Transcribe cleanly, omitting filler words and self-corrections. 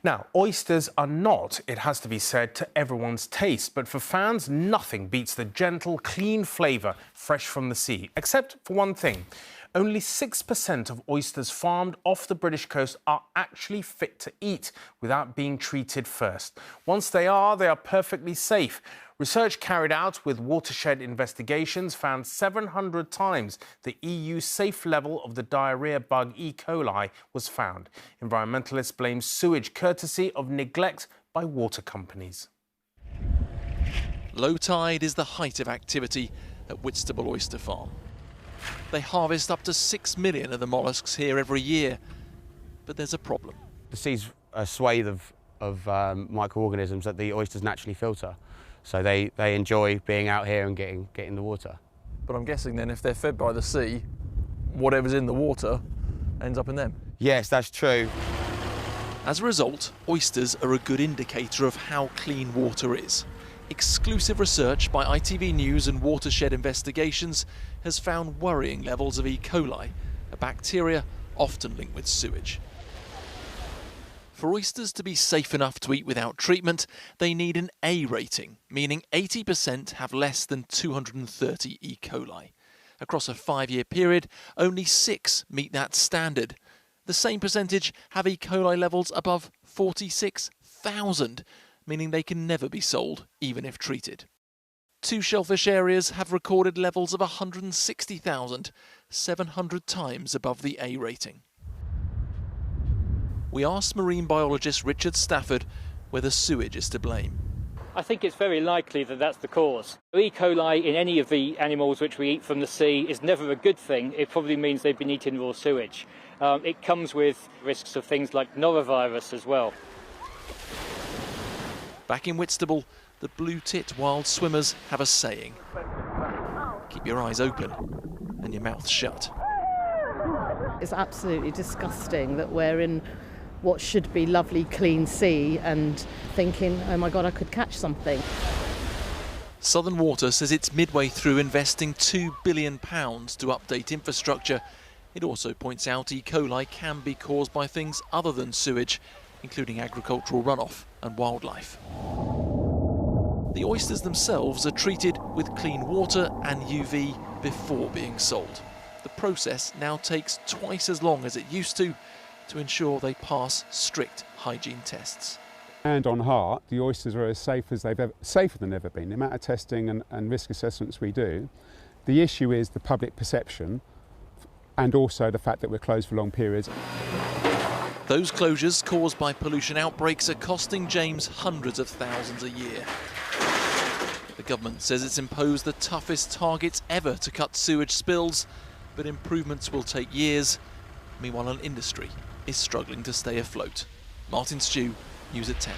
Now, oysters are not, it has to be said, to everyone's taste, but for fans, nothing beats the gentle, clean flavour fresh from the sea, except for one thing. Only 6% of oysters farmed off the British coast are actually fit to eat without being treated first. Once they are perfectly safe. Research carried out with Watershed investigations found 700 times the EU safe level of the diarrhoea bug E. coli was found. Environmentalists blame sewage courtesy of neglect by water companies. Low tide is the height of activity at Whitstable Oyster Farm. They harvest up to 6 million of the molluscs here every year. But there's a problem. The sea's a swathe of microorganisms that the oysters naturally filter. So they enjoy being out here and getting the water. But I'm guessing then if they're fed by the sea, whatever's in the water ends up in them. Yes, that's true. As a result, oysters are a good indicator of how clean water is. Exclusive research by ITV News and Watershed investigations has found worrying levels of E. coli, a bacteria often linked with sewage. For oysters to be safe enough to eat without treatment, they need an A rating, meaning 80% have less than 230 E. coli. Across a 5-year period, only 6 meet that standard. The same percentage have E. coli levels above 46,000, meaning they can never be sold, even if treated. 2 shellfish areas have recorded levels of 160,000, 700 times above the A rating. We asked marine biologist Richard Stafford whether sewage is to blame. I think it's very likely that that's the cause. E. coli in any of the animals which we eat from the sea is never a good thing. It probably means they've been eating raw sewage. It comes with risks of things like norovirus as well. Back in Whitstable, the blue-tit wild swimmers have a saying. Keep your eyes open and your mouth shut. It's absolutely disgusting that we're in what should be lovely, clean sea and thinking, oh my God, I could catch something. Southern Water says it's midway through investing £2 billion to update infrastructure. It also points out E. coli can be caused by things other than sewage, including agricultural runoff and wildlife. The oysters themselves are treated with clean water and UV before being sold. The process now takes twice as long as it used to ensure they pass strict hygiene tests. And on heart, the oysters are as safe as safer than ever been. The amount of testing and risk assessments we do. The issue is the public perception and also the fact that we're closed for long periods. Those closures caused by pollution outbreaks are costing James hundreds of thousands a year. The government says it's imposed the toughest targets ever to cut sewage spills, but improvements will take years. Meanwhile, an industry is struggling to stay afloat. Martin Stew, News at 10.